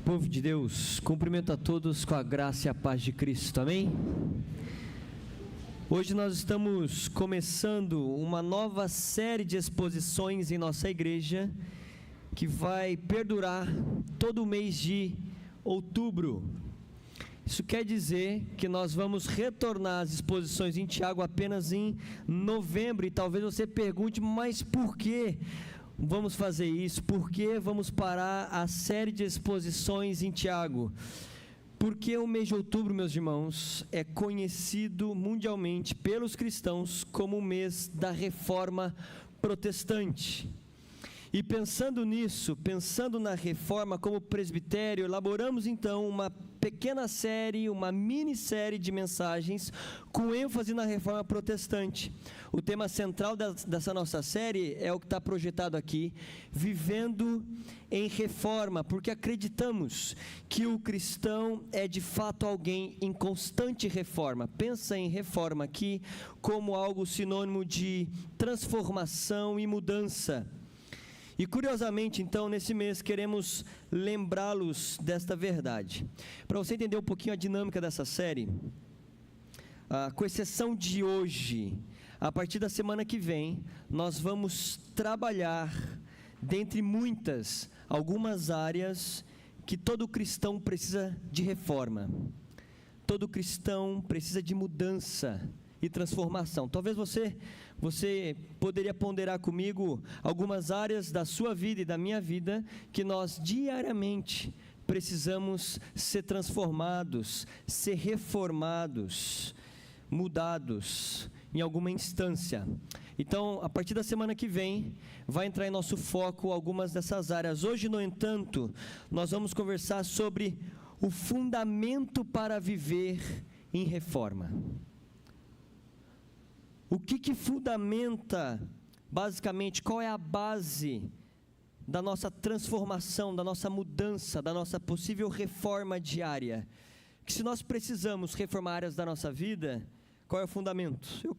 Povo de Deus, cumprimento a todos com a graça e a paz de Cristo, amém? Hoje nós estamos começando uma nova série de exposições em nossa igreja, que vai perdurar todo o mês de outubro. Isso quer dizer que nós vamos retornar às exposições em Tiago apenas em novembro, e talvez você pergunte, mas por quê? Vamos fazer isso? Por que vamos parar a série de exposições em Tiago? Porque o mês de outubro, meus irmãos, é conhecido mundialmente pelos cristãos como o mês da Reforma Protestante. E pensando nisso, pensando na reforma como presbitério, elaboramos então uma pequena série, uma minissérie de mensagens com ênfase na reforma protestante. O tema central dessa nossa série é o que está projetado aqui, vivendo em reforma, porque acreditamos que o cristão é de fato alguém em constante reforma. Pensa em reforma aqui como algo sinônimo de transformação e mudança. E curiosamente, então, nesse mês, queremos lembrá-los desta verdade. Para você entender um pouquinho a dinâmica dessa série, com exceção de hoje, a partir da semana que vem, nós vamos trabalhar, dentre muitas, algumas áreas que todo cristão precisa de reforma. Todo cristão precisa de mudança e transformação. Talvez você poderia ponderar comigo algumas áreas da sua vida e da minha vida que nós diariamente precisamos ser transformados, ser reformados, mudados em alguma instância. Então, a partir da semana que vem, vai entrar em nosso foco algumas dessas áreas. Hoje, no entanto, nós vamos conversar sobre o fundamento para viver em reforma. O que fundamenta, basicamente, qual é a base da nossa transformação, da nossa mudança, da nossa possível reforma diária? Que se nós precisamos reformar áreas da nossa vida, qual é o fundamento? Eu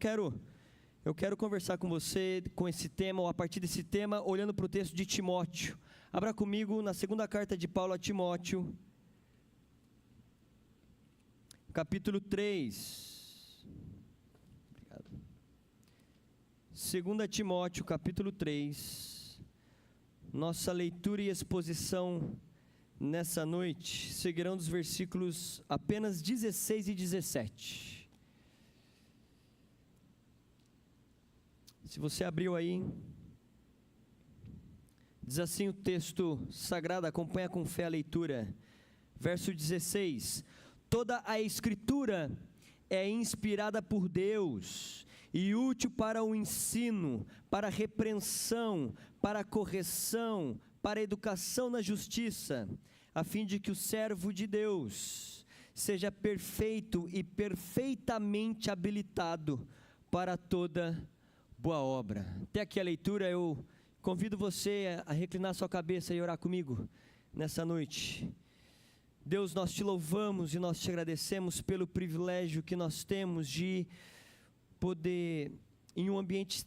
quero conversar com você com esse tema, ou a partir desse tema, olhando para o texto de Timóteo. Abra comigo na segunda carta de Paulo a Timóteo, capítulo 3. 2 Timóteo, capítulo 3, nossa leitura e exposição nessa noite seguirão dos versículos apenas 16 e 17. Se você abriu aí, diz assim o texto sagrado, acompanha com fé a leitura. Verso 16: toda a Escritura é inspirada por Deus e útil para o ensino, para a repreensão, para a correção, para a educação na justiça, a fim de que o servo de Deus seja perfeito e perfeitamente habilitado para toda boa obra. Até aqui a leitura. Eu convido você a reclinar sua cabeça e orar comigo nessa noite. Deus, nós te louvamos e nós te agradecemos pelo privilégio que nós temos de poder, em um ambiente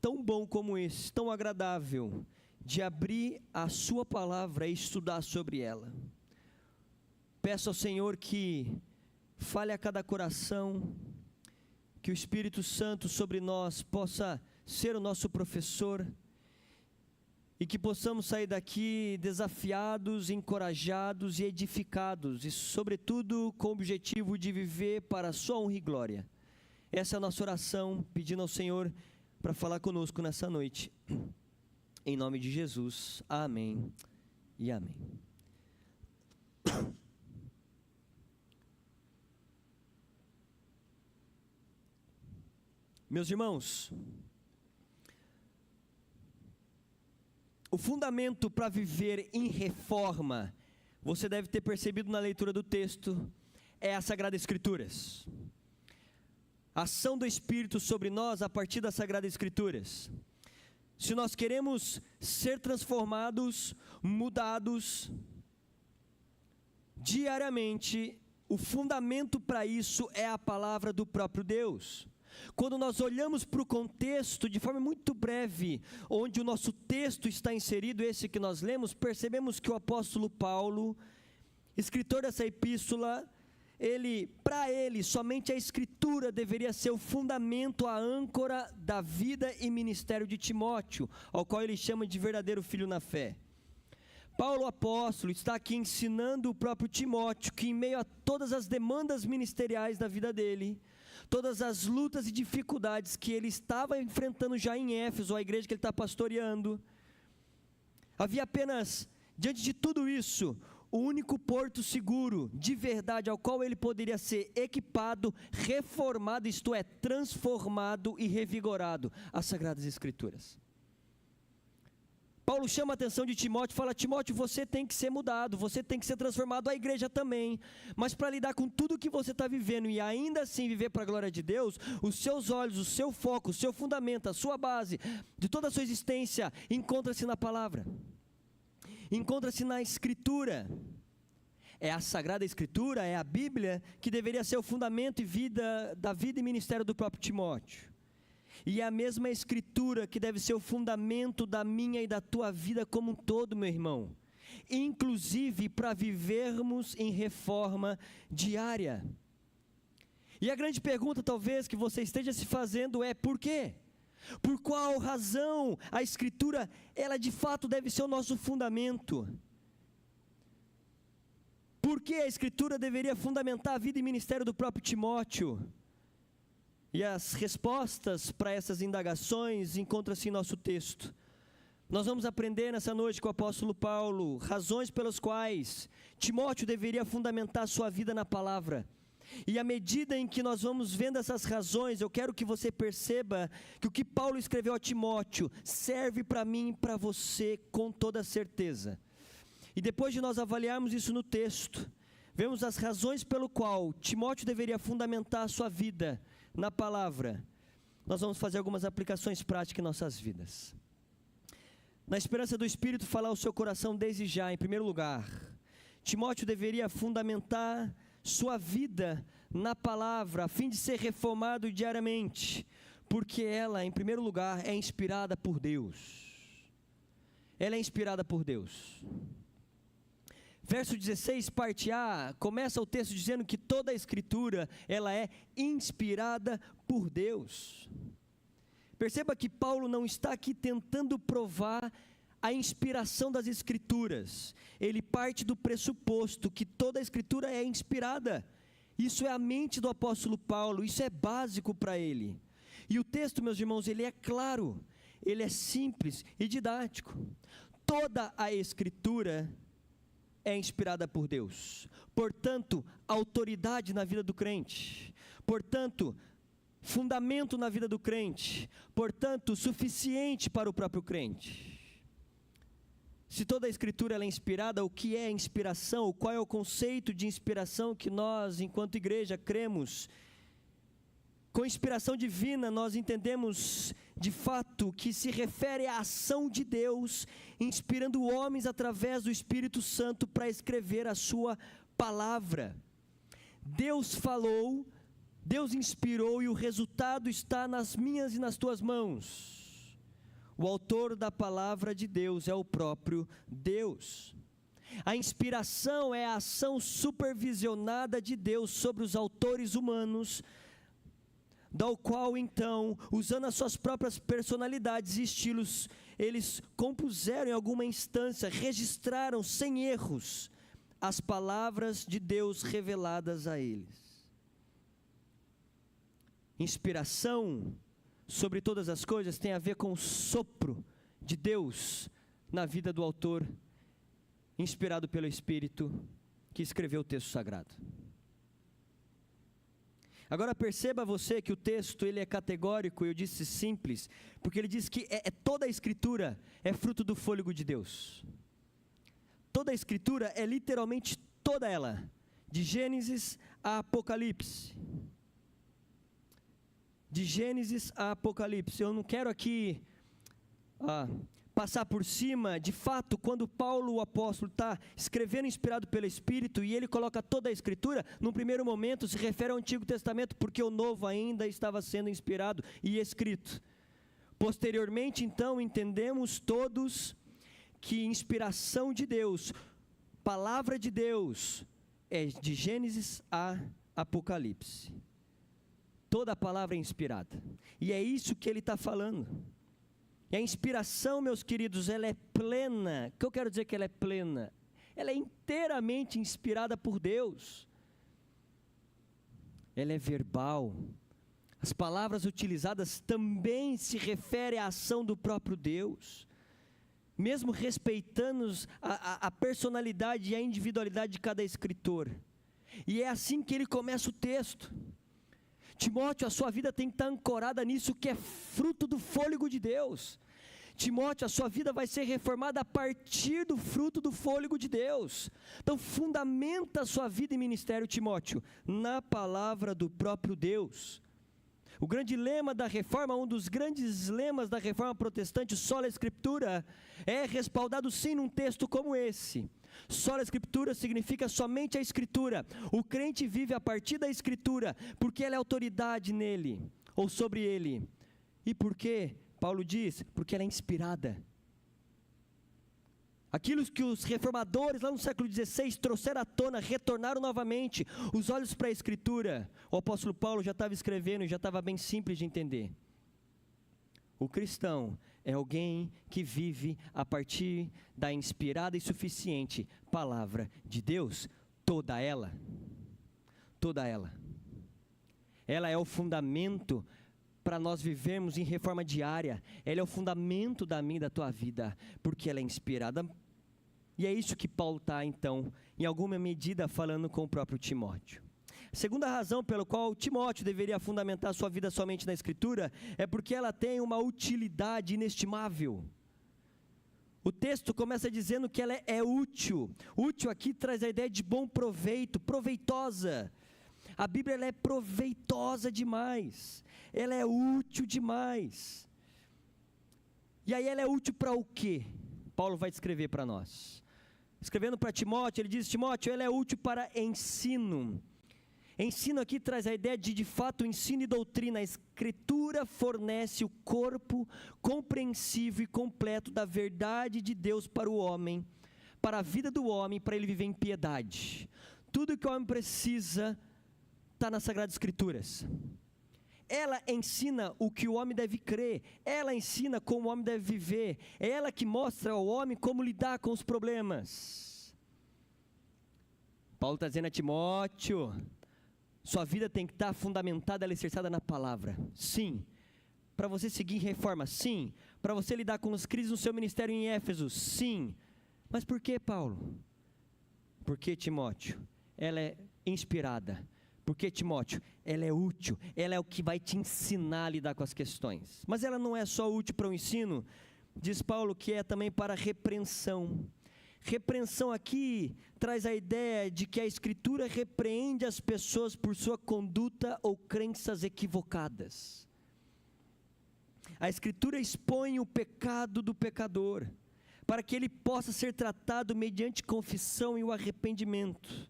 tão bom como esse, tão agradável, de abrir a sua palavra e estudar sobre ela. Peço ao Senhor que fale a cada coração, que o Espírito Santo sobre nós possa ser o nosso professor, e que possamos sair daqui desafiados, encorajados e edificados, e sobretudo com o objetivo de viver para a sua honra e glória. Essa é a nossa oração, pedindo ao Senhor para falar conosco nessa noite. Em nome de Jesus, amém e amém. Meus irmãos, o fundamento para viver em reforma, você deve ter percebido na leitura do texto, é as Sagradas Escrituras. A ação do Espírito sobre nós a partir das Sagradas Escrituras. Se nós queremos ser transformados, mudados, diariamente, o fundamento para isso é a palavra do próprio Deus. Quando nós olhamos para o contexto, de forma muito breve, onde o nosso texto está inserido, esse que nós lemos, percebemos que o apóstolo Paulo, escritor dessa epístola, para ele, somente a Escritura deveria ser o fundamento, a âncora da vida e ministério de Timóteo, ao qual ele chama de verdadeiro filho na fé. Paulo, apóstolo, está aqui ensinando o próprio Timóteo que, em meio a todas as demandas ministeriais da vida dele, todas as lutas e dificuldades que ele estava enfrentando já em Éfeso, a igreja que ele está pastoreando, havia apenas, diante de tudo isso, o único porto seguro, de verdade, ao qual ele poderia ser equipado, reformado, isto é, transformado e revigorado, as Sagradas Escrituras. Paulo chama a atenção de Timóteo e fala: Timóteo, você tem que ser mudado, você tem que ser transformado, a igreja também, mas para lidar com tudo que você está vivendo e ainda assim viver para a glória de Deus, os seus olhos, o seu foco, o seu fundamento, a sua base, de toda a sua existência, encontra-se na palavra, encontra-se na Escritura. É a Sagrada Escritura, é a Bíblia, que deveria ser o fundamento da vida e ministério do próprio Timóteo. E é a mesma Escritura que deve ser o fundamento da minha e da tua vida como um todo, meu irmão. Inclusive para vivermos em reforma diária. E a grande pergunta talvez que você esteja se fazendo é: por quê? Por qual razão a Escritura, ela de fato deve ser o nosso fundamento? Por que a Escritura deveria fundamentar a vida e ministério do próprio Timóteo? E as respostas para essas indagações encontram-se em nosso texto. Nós vamos aprender nessa noite com o apóstolo Paulo razões pelas quais Timóteo deveria fundamentar a sua vida na palavra. E à medida em que nós vamos vendo essas razões, eu quero que você perceba que o que Paulo escreveu a Timóteo serve para mim e para você com toda certeza. E depois de nós avaliarmos isso no texto, vemos as razões pelo qual Timóteo deveria fundamentar a sua vida na palavra, nós vamos fazer algumas aplicações práticas em nossas vidas. Na esperança do Espírito falar ao seu coração desde já, em primeiro lugar, Timóteo deveria fundamentar sua vida na palavra, a fim de ser reformado diariamente, porque ela, em primeiro lugar, é inspirada por Deus. Ela é inspirada por Deus. Verso 16, parte A, começa o texto dizendo que toda a Escritura, ela é inspirada por Deus. Perceba que Paulo não está aqui tentando provar a inspiração das Escrituras. Ele parte do pressuposto que toda a Escritura é inspirada. Isso é a mente do apóstolo Paulo, isso é básico para ele. E o texto, meus irmãos, ele é claro, ele é simples e didático. Toda a Escritura é inspirada por Deus, portanto, autoridade na vida do crente, portanto, fundamento na vida do crente, portanto, suficiente para o próprio crente. Se toda a Escritura ela é inspirada, o que é inspiração? Qual é o conceito de inspiração que nós, enquanto igreja, cremos? Com inspiração divina, nós entendemos, de fato, que se refere à ação de Deus, inspirando homens através do Espírito Santo para escrever a sua palavra. Deus falou, Deus inspirou e o resultado está nas minhas e nas tuas mãos. O autor da palavra de Deus é o próprio Deus. A inspiração é a ação supervisionada de Deus sobre os autores humanos, da qual então, usando as suas próprias personalidades e estilos, eles compuseram em alguma instância, registraram sem erros, as palavras de Deus reveladas a eles. Inspiração, sobre todas as coisas, tem a ver com o sopro de Deus na vida do autor, inspirado pelo Espírito, que escreveu o texto sagrado. Agora perceba você que o texto ele é categórico, eu disse simples, porque ele diz que toda a Escritura é fruto do fôlego de Deus. Toda a Escritura é literalmente toda ela, de Gênesis a Apocalipse. De Gênesis a Apocalipse. Eu não quero aqui passar por cima. De fato, quando Paulo, o apóstolo, está escrevendo inspirado pelo Espírito, e ele coloca toda a Escritura, num primeiro momento se refere ao Antigo Testamento, porque o Novo ainda estava sendo inspirado e escrito. Posteriormente, então, entendemos todos que inspiração de Deus, palavra de Deus, é de Gênesis a Apocalipse. Toda a palavra é inspirada, e é isso que ele está falando. E a inspiração, meus queridos, ela é plena. O que eu quero dizer que ela é plena? Ela é inteiramente inspirada por Deus. Ela é verbal. As palavras utilizadas também se referem à ação do próprio Deus, mesmo respeitando a personalidade e a individualidade de cada escritor. E é assim que ele começa o texto. Timóteo, a sua vida tem que estar ancorada nisso que é fruto do fôlego de Deus. Timóteo, a sua vida vai ser reformada a partir do fruto do fôlego de Deus. Então, fundamenta a sua vida e ministério, Timóteo, na palavra do próprio Deus. O grande lema da reforma, um dos grandes lemas da reforma protestante, sola escritura, é respaldado sim num texto como esse. Sola escritura significa somente a escritura. O crente vive a partir da escritura, porque ela é autoridade nele, ou sobre ele. E por quê? Paulo diz, porque ela é inspirada. Aquilo que os reformadores lá no século XVI trouxeram à tona, retornaram novamente os olhos para a Escritura. O apóstolo Paulo já estava escrevendo e já estava bem simples de entender. O cristão é alguém que vive a partir da inspirada e suficiente palavra de Deus, toda ela. Toda ela. Ela é o fundamento para nós vivermos em reforma diária. Ela é o fundamento da minha e da tua vida, porque ela é inspirada. E é isso que Paulo está, então, em alguma medida, falando com o próprio Timóteo. A segunda razão pela qual Timóteo deveria fundamentar sua vida somente na Escritura, é porque ela tem uma utilidade inestimável. O texto começa dizendo que ela é útil. Útil aqui traz a ideia de bom proveito, proveitosa. A Bíblia ela é proveitosa demais. Ela é útil demais. E aí ela é útil para o quê? Paulo vai descrever para nós. Escrevendo para Timóteo, ele diz, Timóteo, ela é útil para ensino. Ensino aqui traz a ideia de fato, ensino e doutrina. A Escritura fornece o corpo compreensivo e completo da verdade de Deus para o homem, para a vida do homem, para ele viver em piedade. Tudo que o homem precisa está nas Sagradas Escrituras. Ela ensina o que o homem deve crer, ela ensina como o homem deve viver, é ela que mostra ao homem como lidar com os problemas. Paulo está dizendo a Timóteo, sua vida tem que estar fundamentada, alicerçada na palavra, sim, para você seguir em reforma, sim, para você lidar com as crises no seu ministério em Éfeso, sim, mas por que, Paulo? Porque, Timóteo, ela é inspirada. Porque, Timóteo, ela é útil, ela é o que vai te ensinar a lidar com as questões. Mas ela não é só útil para o ensino, diz Paulo que é também para a repreensão. Repreensão aqui traz a ideia de que a Escritura repreende as pessoas por sua conduta ou crenças equivocadas. A Escritura expõe o pecado do pecador, para que ele possa ser tratado mediante confissão e o arrependimento.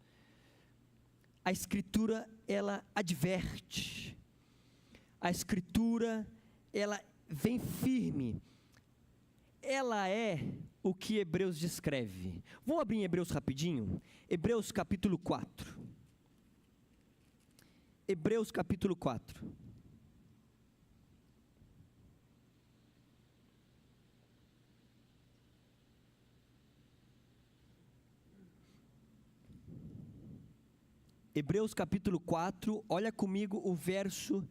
A Escritura, ela adverte. A Escritura, ela vem firme. Ela é o que Hebreus descreve. Vamos abrir em Hebreus rapidinho? Hebreus capítulo 4. Hebreus capítulo 4. Hebreus capítulo 4, olha comigo o verso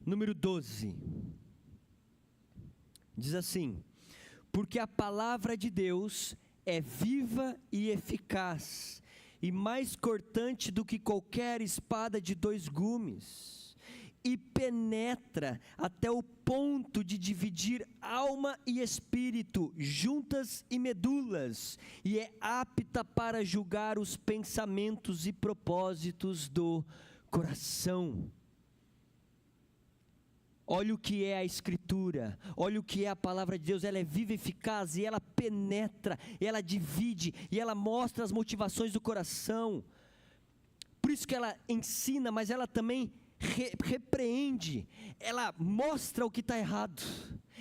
número 12. Diz assim: porque a palavra de Deus é viva e eficaz, e mais cortante do que qualquer espada de dois gumes, e penetra até o ponto de dividir alma e espírito, juntas e medulas, e é apta para julgar os pensamentos e propósitos do coração. Olha o que é a Escritura, olha o que é a palavra de Deus. Ela é viva e eficaz, e ela penetra, e ela divide, e ela mostra as motivações do coração. Por isso que ela ensina, mas ela também repreende, ela mostra o que está errado.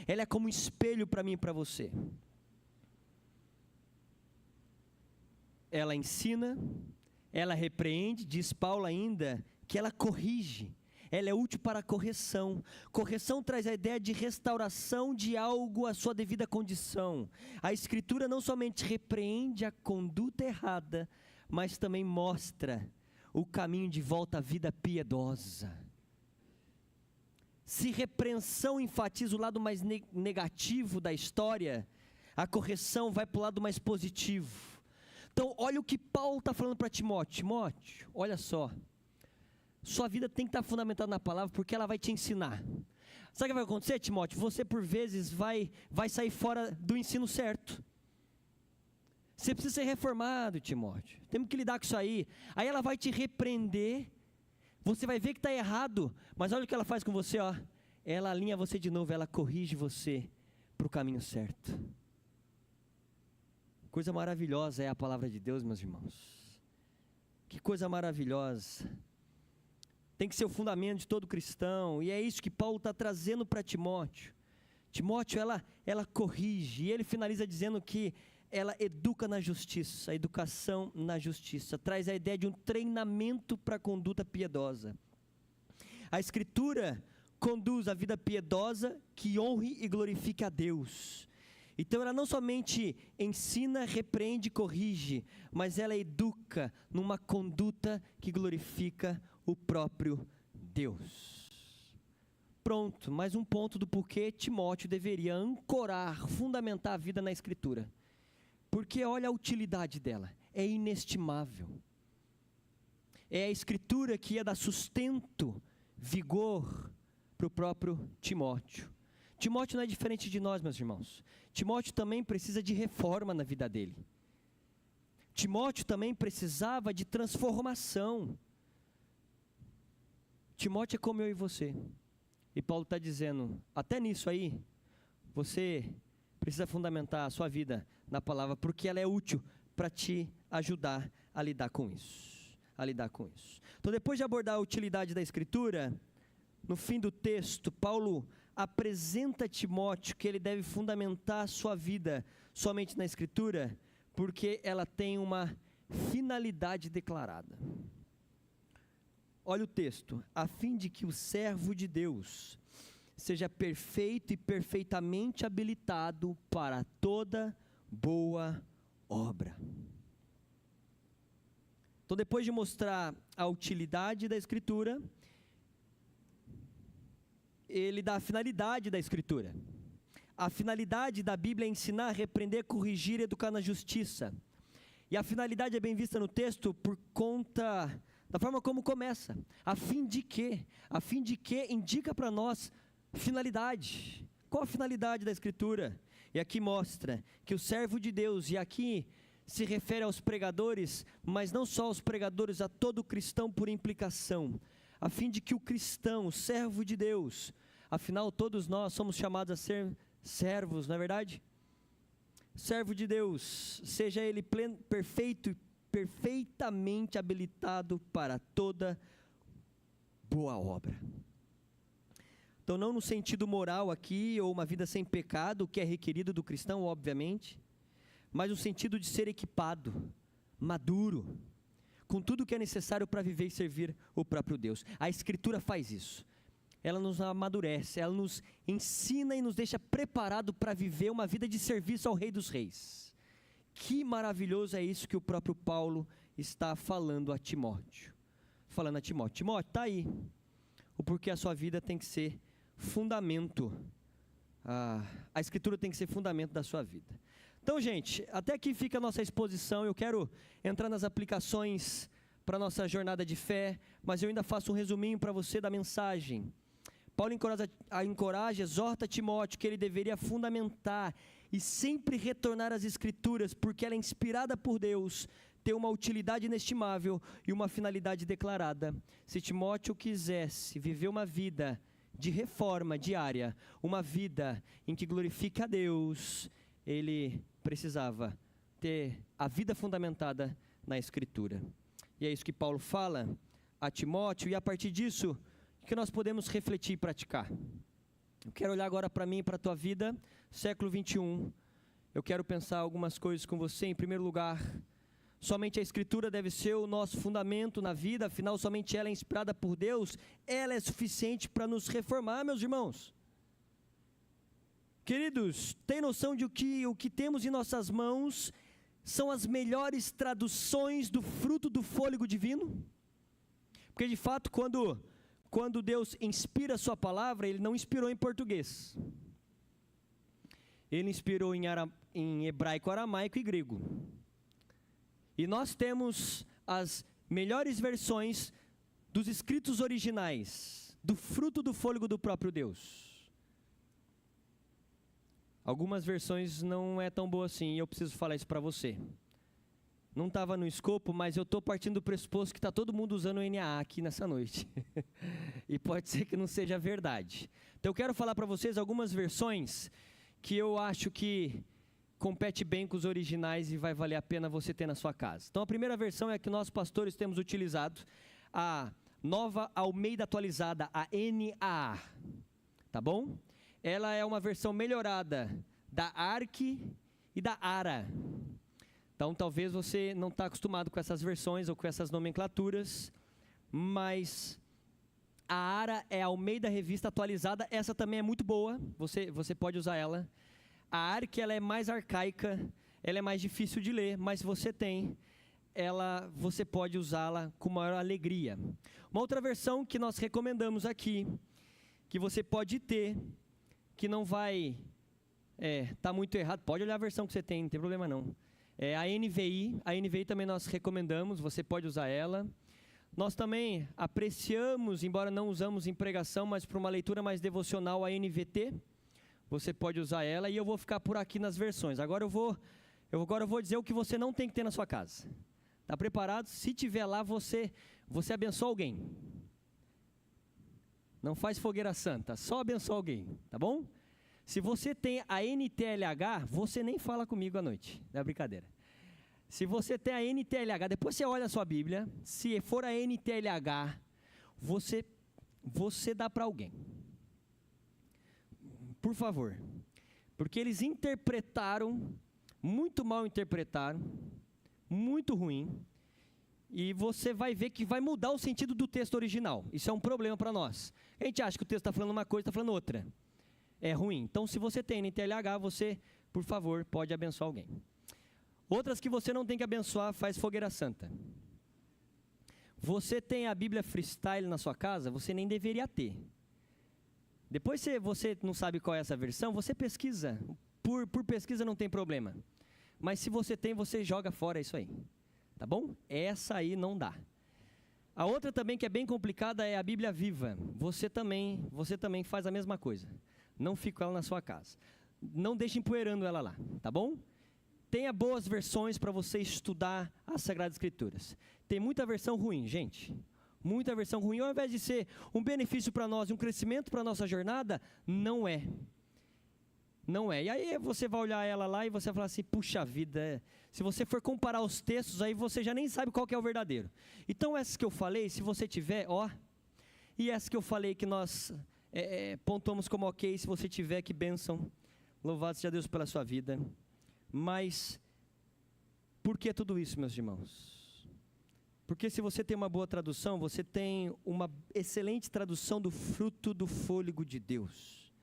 Ela é como um espelho para mim e para você. Ela ensina, ela repreende, diz Paulo ainda, que ela corrige. Ela é útil para a correção. Correção traz a ideia de restauração de algo à sua devida condição. A Escritura não somente repreende a conduta errada, mas também mostra o caminho de volta à vida piedosa. Se repreensão enfatiza o lado mais negativo da história, a correção vai para o lado mais positivo. Então, olha o que Paulo está falando para Timóteo. Timóteo, olha só. Sua vida tem que estar fundamentada na palavra, porque ela vai te ensinar. Sabe o que vai acontecer, Timóteo? Você por vezes vai sair fora do ensino certo. Você precisa ser reformado, Timóteo. Temos que lidar com isso aí. Aí ela vai te repreender. Você vai ver que está errado. Mas olha o que ela faz com você, ó. Ela alinha você de novo, ela corrige você para o caminho certo. Coisa maravilhosa é a palavra de Deus, meus irmãos. Que coisa maravilhosa. Tem que ser o fundamento de todo cristão, e é isso que Paulo está trazendo para Timóteo. Timóteo, ela corrige, e ele finaliza dizendo que ela educa na justiça, a educação na justiça, traz a ideia de um treinamento para a conduta piedosa. A Escritura conduz a vida piedosa que honre e glorifique a Deus. Então ela não somente ensina, repreende e corrige, mas ela educa numa conduta que glorifica o próprio Deus. Pronto, mais um ponto do porquê Timóteo deveria ancorar, fundamentar a vida na Escritura. Porque olha a utilidade dela, é inestimável. É a Escritura que ia dar sustento, vigor para o próprio Timóteo. Timóteo não é diferente de nós, meus irmãos. Timóteo também precisa de reforma na vida dele. Timóteo também precisava de transformação. Timóteo é como eu e você. E Paulo está dizendo, até nisso aí, você precisa fundamentar a sua vida na palavra, porque ela é útil para te ajudar a lidar com isso. Então, depois de abordar a utilidade da Escritura, no fim do texto, Paulo apresenta a Timóteo que ele deve fundamentar a sua vida somente na Escritura, porque ela tem uma finalidade declarada. Olha o texto, a fim de que o servo de Deus seja perfeito e perfeitamente habilitado para toda boa obra. Então, depois de mostrar a utilidade da Escritura, ele dá a finalidade da Escritura. A finalidade da Bíblia é ensinar, repreender, corrigir e educar na justiça. E a finalidade é bem vista no texto por conta da forma como começa. A fim de que indica para nós finalidade. Qual a finalidade da Escritura? E aqui mostra que o servo de Deus, e aqui se refere aos pregadores, mas não só aos pregadores, a todo cristão por implicação, a fim de que o cristão, o servo de Deus, afinal todos nós somos chamados a ser servos, não é verdade? Servo de Deus, seja ele perfeito e perfeitamente habilitado para toda boa obra. Então, não no sentido moral aqui, ou uma vida sem pecado, que é requerido do cristão, obviamente, mas no sentido de ser equipado, maduro, com tudo que é necessário para viver e servir o próprio Deus. A Escritura faz isso. Ela nos amadurece, ela nos ensina e nos deixa preparado para viver uma vida de serviço ao Rei dos Reis. Que maravilhoso é isso que o próprio Paulo está falando a Timóteo. Timóteo, está aí o porquê a sua vida tem que ser fundamento. A Escritura tem que ser fundamento da sua vida. Então, gente, até aqui fica a nossa exposição. Eu quero entrar nas aplicações para a nossa jornada de fé, mas eu ainda faço um resuminho para você da mensagem. Paulo encoraja, exorta Timóteo que ele deveria fundamentar e sempre retornar às Escrituras, porque ela é inspirada por Deus, tem uma utilidade inestimável e uma finalidade declarada. Se Timóteo quisesse viver uma vida de reforma diária, uma vida em que glorifica a Deus, ele precisava ter a vida fundamentada na Escritura. E é isso que Paulo fala a Timóteo, e a partir disso, que nós podemos refletir e praticar. Eu quero olhar agora para mim e para a tua vida, século 21. Eu quero pensar algumas coisas com você. Em primeiro lugar, somente a Escritura deve ser o nosso fundamento na vida, afinal somente ela é inspirada por Deus, ela é suficiente para nos reformar, meus irmãos. Queridos, tem noção de o que temos em nossas mãos são as melhores traduções do fruto do fôlego divino? Porque de fato, quando Deus inspira a sua palavra, Ele não inspirou em português. Ele inspirou em hebraico, aramaico e grego. E nós temos as melhores versões dos escritos originais, do fruto do fôlego do próprio Deus. Algumas versões não é tão boa assim, e eu preciso falar isso para você. Não estava no escopo, mas eu estou partindo do pressuposto que está todo mundo usando o NAA aqui nessa noite. E pode ser que não seja verdade. Então eu quero falar para vocês algumas versões que eu acho que compete bem com os originais e vai valer a pena você ter na sua casa. Então a primeira versão é a que nós pastores temos utilizado, a Nova Almeida Atualizada, a NAA. Tá bom? Ela é uma versão melhorada da ARC e da ARA. Então, talvez você não está acostumado com essas versões ou com essas nomenclaturas, mas a ARA é a Almeida Revista Atualizada, essa também é muito boa, você pode usar ela. A ARC, ela é mais arcaica, ela é mais difícil de ler, mas você pode usá-la com maior alegria. Uma outra versão que nós recomendamos aqui, que você pode ter, que não vai tá muito errado, pode olhar a versão que você tem, não tem problema não. É a NVI também nós recomendamos, você pode usar ela. Nós também apreciamos, embora não usamos em pregação, mas para uma leitura mais devocional, a NVT, você pode usar ela, e eu vou ficar por aqui nas versões. Agora eu vou dizer o que você não tem que ter na sua casa. Está preparado? Se tiver lá, você abençoa alguém. Não faz fogueira santa, só abençoa alguém, tá bom? Se você tem a NTLH, você nem fala comigo à noite, não é brincadeira. Se você tem a NTLH, depois você olha a sua Bíblia, se for a NTLH, você dá para alguém. Por favor, porque eles interpretaram, muito mal interpretaram, muito ruim, e você vai ver que vai mudar o sentido do texto original. Isso é um problema para nós. A gente acha que o texto está falando uma coisa, está falando outra. É ruim. Então, se você tem NTLH, você, por favor, pode abençoar alguém. Outras que você não tem que abençoar, faz fogueira santa. Você tem a Bíblia Freestyle na sua casa, você nem deveria ter. Depois, se você não sabe qual é essa versão, você pesquisa. Por pesquisa não tem problema. Mas se você tem, você joga fora isso aí. Tá bom? Essa aí não dá. A outra também que é bem complicada é a Bíblia Viva. Você também faz a mesma coisa. Não fica ela na sua casa. Não deixe empoeirando ela lá, tá bom? Tenha boas versões para você estudar as Sagradas Escrituras. Tem muita versão ruim, gente. Muita versão ruim. Ao invés de ser um benefício para nós e um crescimento para a nossa jornada, não é. Não é. E aí você vai olhar ela lá e você vai falar assim, puxa vida, se você for comparar os textos, aí você já nem sabe qual que é o verdadeiro. Então essas que eu falei, se você tiver, e essas que eu falei que nós pontuamos como ok, se você tiver, que bênção, louvado seja Deus pela sua vida. Mas, por que tudo isso, meus irmãos? Porque se você tem uma boa tradução, você tem uma excelente tradução do fruto do fôlego de Deus.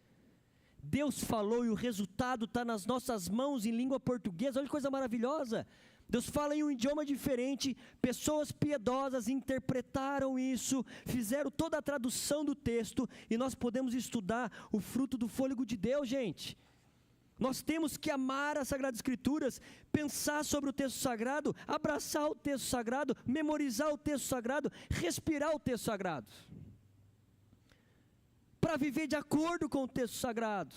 Deus falou e o resultado está nas nossas mãos em língua portuguesa. Olha que coisa maravilhosa. Deus fala em um idioma diferente, pessoas piedosas interpretaram isso, fizeram toda a tradução do texto, e nós podemos estudar o fruto do fôlego de Deus, gente. Nós temos que amar as Sagradas Escrituras, pensar sobre o texto sagrado, abraçar o texto sagrado, memorizar o texto sagrado, respirar o texto sagrado, para viver de acordo com o texto sagrado,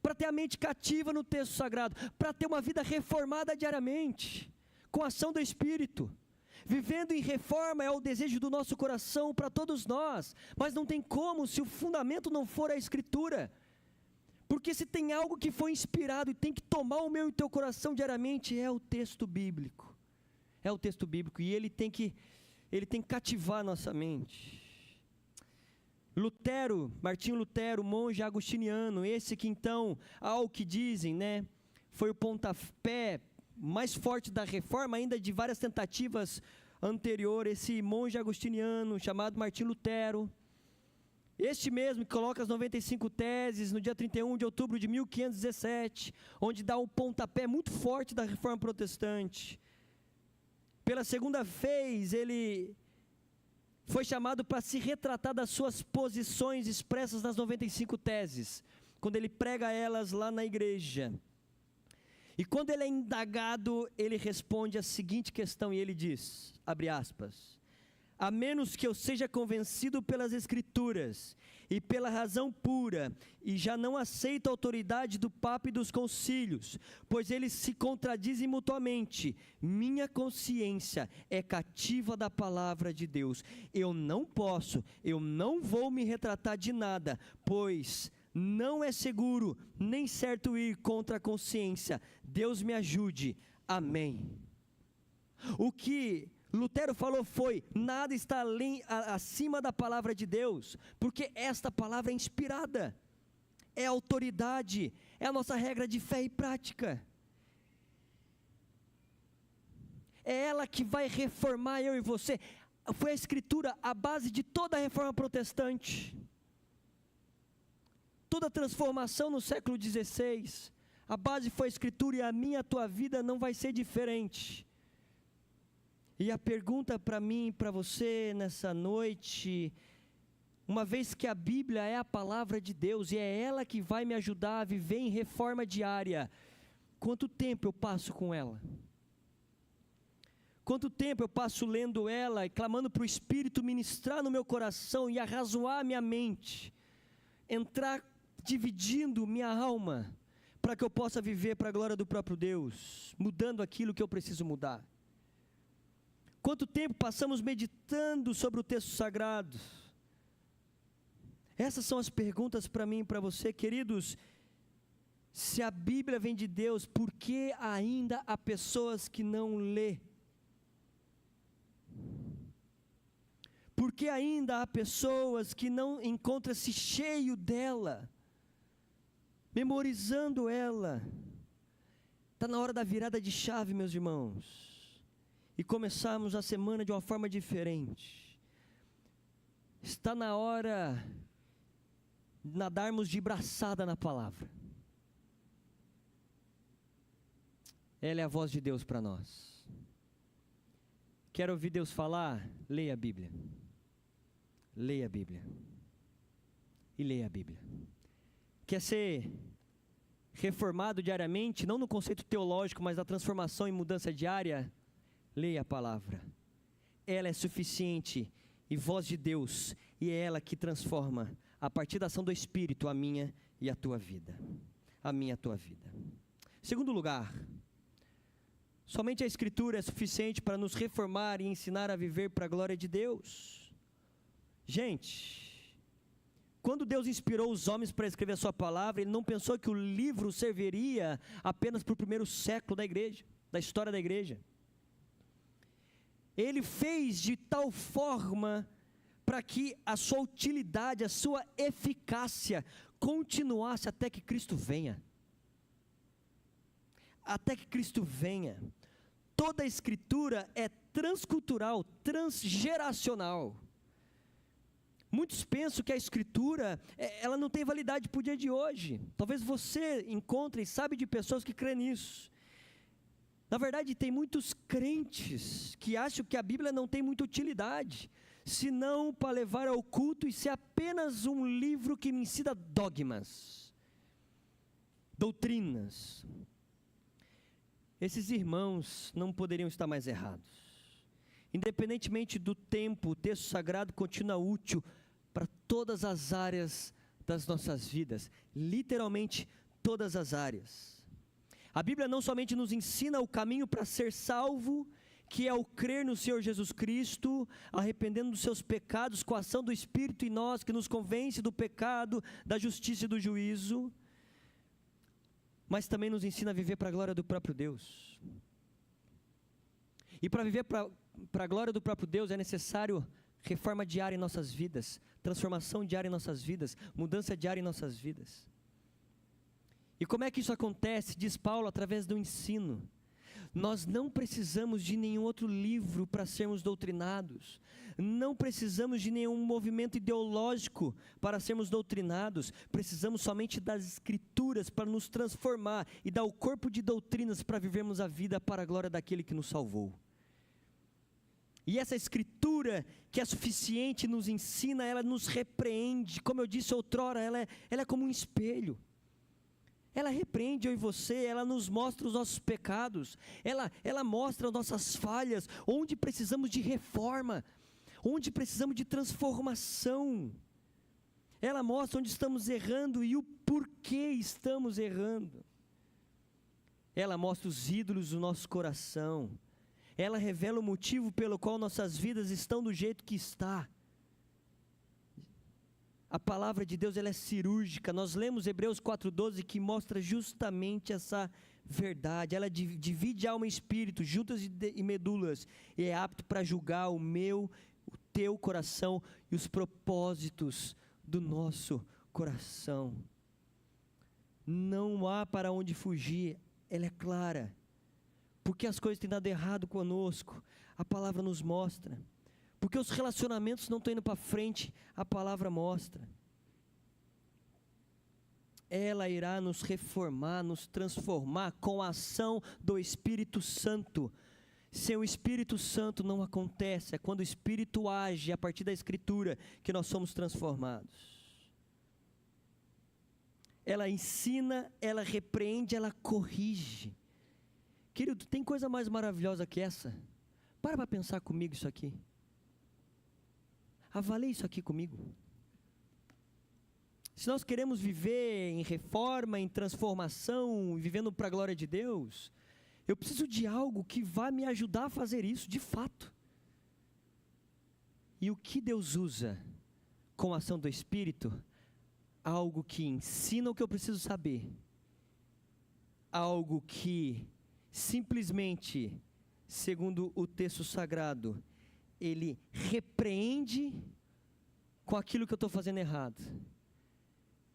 para ter a mente cativa no texto sagrado, para ter uma vida reformada diariamente, com a ação do Espírito. Vivendo em reforma é o desejo do nosso coração para todos nós, mas não tem como se o fundamento não for a Escritura. Porque se tem algo que foi inspirado e tem que tomar o meu e o teu coração diariamente, é o texto bíblico. É o texto bíblico, e ele tem que cativar nossa mente. Martinho Lutero, monge agostiniano, esse que então, ao que dizem, né, foi o pontapé mais forte da reforma, ainda de várias tentativas anteriores, esse monge agostiniano chamado Martinho Lutero, este mesmo que coloca as 95 teses no dia 31 de outubro de 1517, onde dá um pontapé muito forte da reforma protestante. Pela segunda vez, ele foi chamado para se retratar das suas posições expressas nas 95 teses, quando ele prega elas lá na igreja. E quando ele é indagado, ele responde a seguinte questão, e ele diz, abre aspas, a menos que eu seja convencido pelas Escrituras e pela razão pura, e já não aceito a autoridade do Papa e dos concílios, pois eles se contradizem mutuamente, minha consciência é cativa da palavra de Deus. Eu não vou me retratar de nada, pois não é seguro, nem certo ir contra a consciência. Deus me ajude. Amém. O que Lutero falou foi, nada está acima da palavra de Deus, porque esta palavra é inspirada, é autoridade, é a nossa regra de fé e prática. É ela que vai reformar eu e você. Foi a Escritura a base de toda a reforma protestante. Toda a transformação no século XVI, a base foi a Escritura, e a minha, a tua vida não vai ser diferente. E a pergunta para mim e para você nessa noite, uma vez que a Bíblia é a palavra de Deus, e é ela que vai me ajudar a viver em reforma diária, quanto tempo eu passo com ela? Quanto tempo eu passo lendo ela e clamando para o Espírito ministrar no meu coração e arrazoar minha mente, entrar dividindo minha alma, para que eu possa viver para a glória do próprio Deus, mudando aquilo que eu preciso mudar? Quanto tempo passamos meditando sobre o texto sagrado? Essas são as perguntas para mim e para você, queridos. Se a Bíblia vem de Deus, por que ainda há pessoas que não lê? Por que ainda há pessoas que não encontram-se cheio dela, memorizando ela? Está na hora da virada de chave, meus irmãos, e começarmos a semana de uma forma diferente. Está na hora de nadarmos de braçada na palavra. Ela é a voz de Deus para nós. Quer ouvir Deus falar? Leia a Bíblia. Leia a Bíblia. E leia a Bíblia. Quer ser reformado diariamente, não no conceito teológico, mas na transformação e mudança diária? Leia a palavra. Ela é suficiente e voz de Deus, e é ela que transforma, a partir da ação do Espírito, a minha e a tua vida. A minha e a tua vida. Segundo lugar, somente a Escritura é suficiente para nos reformar e ensinar a viver para a glória de Deus. Gente, quando Deus inspirou os homens para escrever a sua palavra, Ele não pensou que o livro serviria apenas para o primeiro século da igreja, da história da igreja. Ele fez de tal forma para que a sua utilidade, a sua eficácia continuasse até que Cristo venha. Até que Cristo venha. Toda a Escritura é transcultural, transgeracional. Muitos pensam que a Escritura, ela não tem validade para o dia de hoje. Talvez você encontre e sabe de pessoas que creem nisso. Na verdade, tem muitos crentes que acham que a Bíblia não tem muita utilidade, senão para levar ao culto e ser apenas um livro que me ensina dogmas, doutrinas. Esses irmãos não poderiam estar mais errados. Independentemente do tempo, o texto sagrado continua útil para todas as áreas das nossas vidas, literalmente todas as áreas. A Bíblia não somente nos ensina o caminho para ser salvo, que é o crer no Senhor Jesus Cristo, arrependendo dos seus pecados, com a ação do Espírito em nós, que nos convence do pecado, da justiça e do juízo, mas também nos ensina a viver para a glória do próprio Deus. E para viver para a glória do próprio Deus é necessário reforma diária em nossas vidas, transformação diária em nossas vidas, mudança diária em nossas vidas. E como é que isso acontece? Diz Paulo, através do ensino. Nós não precisamos de nenhum outro livro para sermos doutrinados, não precisamos de nenhum movimento ideológico para sermos doutrinados, precisamos somente das Escrituras para nos transformar e dar o corpo de doutrinas para vivermos a vida para a glória daquele que nos salvou. E essa Escritura que é suficiente nos ensina, ela nos repreende, como eu disse outrora, ela é como um espelho. Ela repreende eu e você, ela nos mostra os nossos pecados, ela mostra as nossas falhas, onde precisamos de reforma, onde precisamos de transformação. Ela mostra onde estamos errando e o porquê estamos errando. Ela mostra os ídolos do nosso coração. Ela revela o motivo pelo qual nossas vidas estão do jeito que está. A palavra de Deus, ela é cirúrgica. Nós lemos Hebreus 4:12, que mostra justamente essa verdade. Ela divide alma e espírito, juntas e medulas, e é apto para julgar o meu, o teu coração e os propósitos do nosso coração. Não há para onde fugir, ela é clara. Porque as coisas têm dado errado conosco, a palavra nos mostra. Porque os relacionamentos não estão indo para frente, a palavra mostra. Ela irá nos reformar, nos transformar com a ação do Espírito Santo. Sem o Espírito Santo não acontece, é quando o Espírito age a partir da Escritura que nós somos transformados. Ela ensina, ela repreende, ela corrige. Querido, tem coisa mais maravilhosa que essa? Para pensar comigo isso aqui. Avalie isso aqui comigo. Se nós queremos viver em reforma, em transformação, vivendo para a glória de Deus, eu preciso de algo que vai me ajudar a fazer isso, de fato. E o que Deus usa com a ação do Espírito? Algo que ensina o que eu preciso saber. Algo que simplesmente, segundo o texto sagrado, ele repreende com aquilo que eu estou fazendo errado.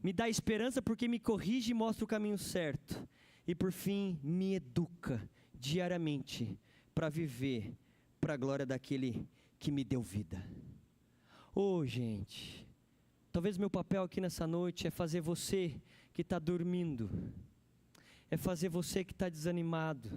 Me dá esperança porque me corrige e mostra o caminho certo. E por fim, me educa diariamente para viver para a glória daquele que me deu vida. Gente, talvez meu papel aqui nessa noite é fazer você que está dormindo, é fazer você que está desanimado,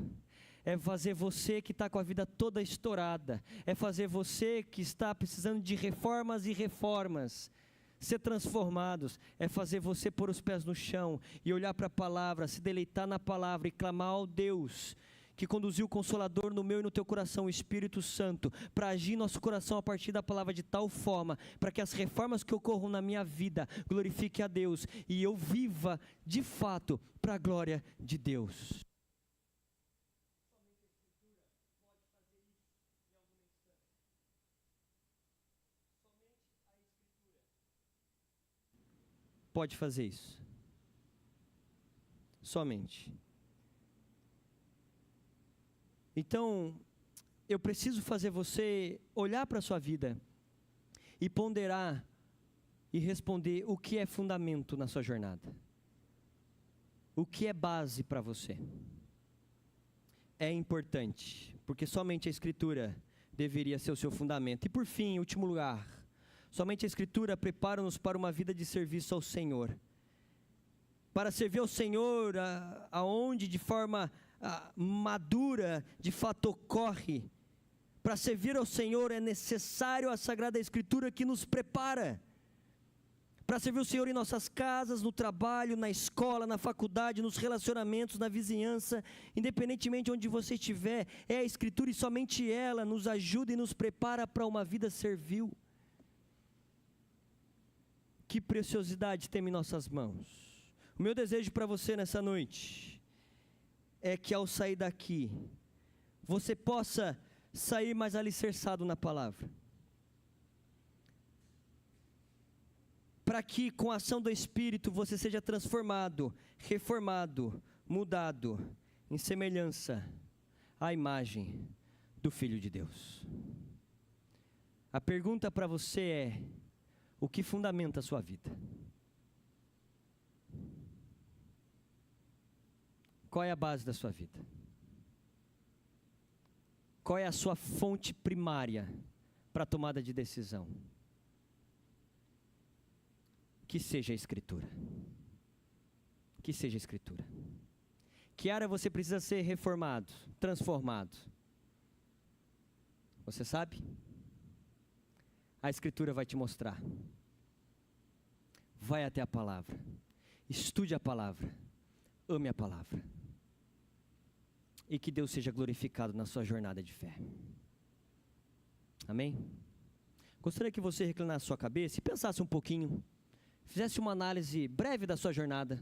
é fazer você que está com a vida toda estourada, é fazer você que está precisando de reformas e reformas, ser transformados, é fazer você pôr os pés no chão e olhar para a palavra, se deleitar na palavra e clamar ao Deus que conduziu o Consolador no meu e no teu coração, o Espírito Santo, para agir em nosso coração a partir da palavra de tal forma, para que as reformas que ocorram na minha vida glorifiquem a Deus e eu viva de fato para a glória de Deus. Pode fazer isso. Somente. Então, eu preciso fazer você olhar para a sua vida e ponderar e responder o que é fundamento na sua jornada. O que é base para você. É importante, porque somente a Escritura deveria ser o seu fundamento. E por fim, em último lugar, somente a Escritura prepara-nos para uma vida de serviço ao Senhor. Para servir ao Senhor aonde de forma madura de fato ocorre. Para servir ao Senhor é necessário a Sagrada Escritura que nos prepara. Para servir o Senhor em nossas casas, no trabalho, na escola, na faculdade, nos relacionamentos, na vizinhança, independentemente de onde você estiver, é a Escritura e somente ela nos ajuda e nos prepara para uma vida servil. Que preciosidade tem em nossas mãos. O meu desejo para você nessa noite é que ao sair daqui, você possa sair mais alicerçado na palavra. Para que com a ação do Espírito você seja transformado, reformado, mudado em semelhança à imagem do Filho de Deus. A pergunta para você é: o que fundamenta a sua vida? Qual é a base da sua vida? Qual é a sua fonte primária para a tomada de decisão? Que seja a Escritura. Que seja a Escritura. Que área você precisa ser reformado, transformado? Você sabe? A Escritura vai te mostrar. Vai até a palavra. Estude a palavra. Ame a palavra. E que Deus seja glorificado na sua jornada de fé. Amém? Gostaria que você reclinasse sua cabeça e pensasse um pouquinho, fizesse uma análise breve da sua jornada,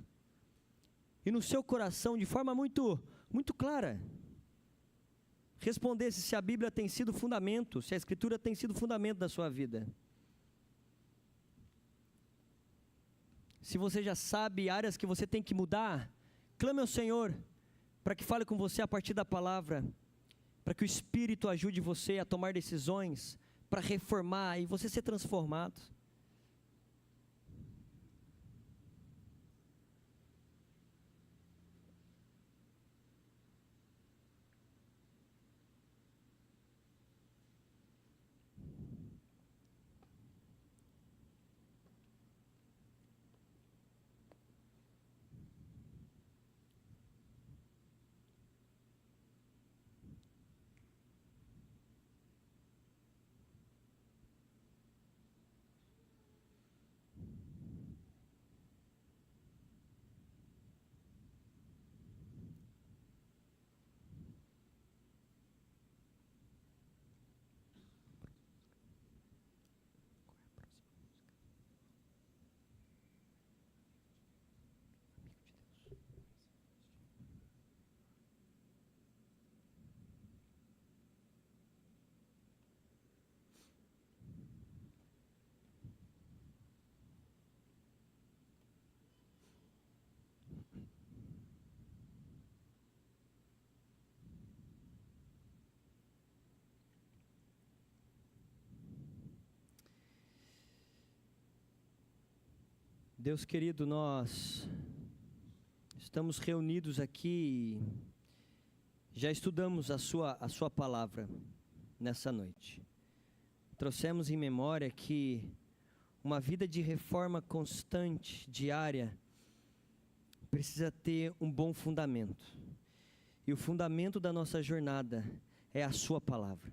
e no seu coração, de forma muito clara, respondesse se a Bíblia tem sido fundamento, se a Escritura tem sido fundamento da sua vida. Se você já sabe áreas que você tem que mudar, clame ao Senhor, para que fale com você a partir da palavra, para que o Espírito ajude você a tomar decisões, para reformar e você ser transformado. Deus querido, nós estamos reunidos aqui, já estudamos a sua palavra nessa noite. Trouxemos em memória que uma vida de reforma constante, diária, precisa ter um bom fundamento. E o fundamento da nossa jornada é a sua palavra.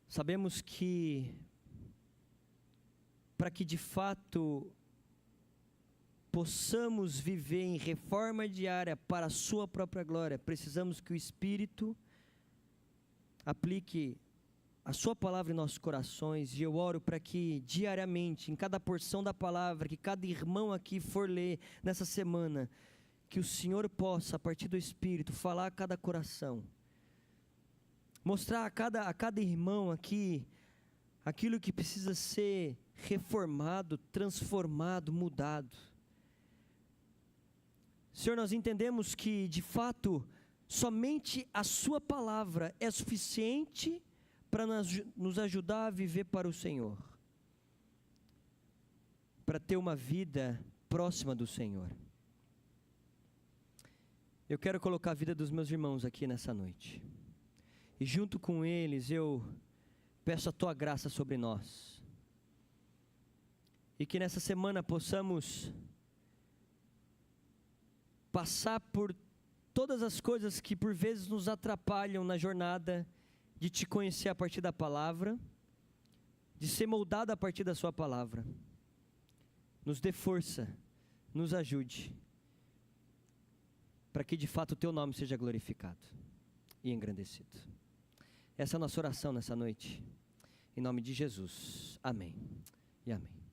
Sabemos que para que de fato possamos viver em reforma diária para a sua própria glória, precisamos que o Espírito aplique a sua palavra em nossos corações. E eu oro para que diariamente, em cada porção da palavra que cada irmão aqui for ler nessa semana, que o Senhor possa, a partir do Espírito, falar a cada coração, mostrar a cada irmão aqui aquilo que precisa ser reformado, transformado, mudado. Senhor, nós entendemos que de fato somente a sua palavra é suficiente para nos ajudar a viver para o Senhor, para ter uma vida próxima do Senhor. Eu quero colocar a vida dos meus irmãos aqui nessa noite, e junto com eles eu peço a tua graça sobre nós, e que nessa semana possamos passar por todas as coisas que por vezes nos atrapalham na jornada de te conhecer a partir da palavra, de ser moldado a partir da sua palavra. Nos dê força, nos ajude, para que de fato o teu nome seja glorificado e engrandecido. Essa é a nossa oração nessa noite, em nome de Jesus. Amém e amém.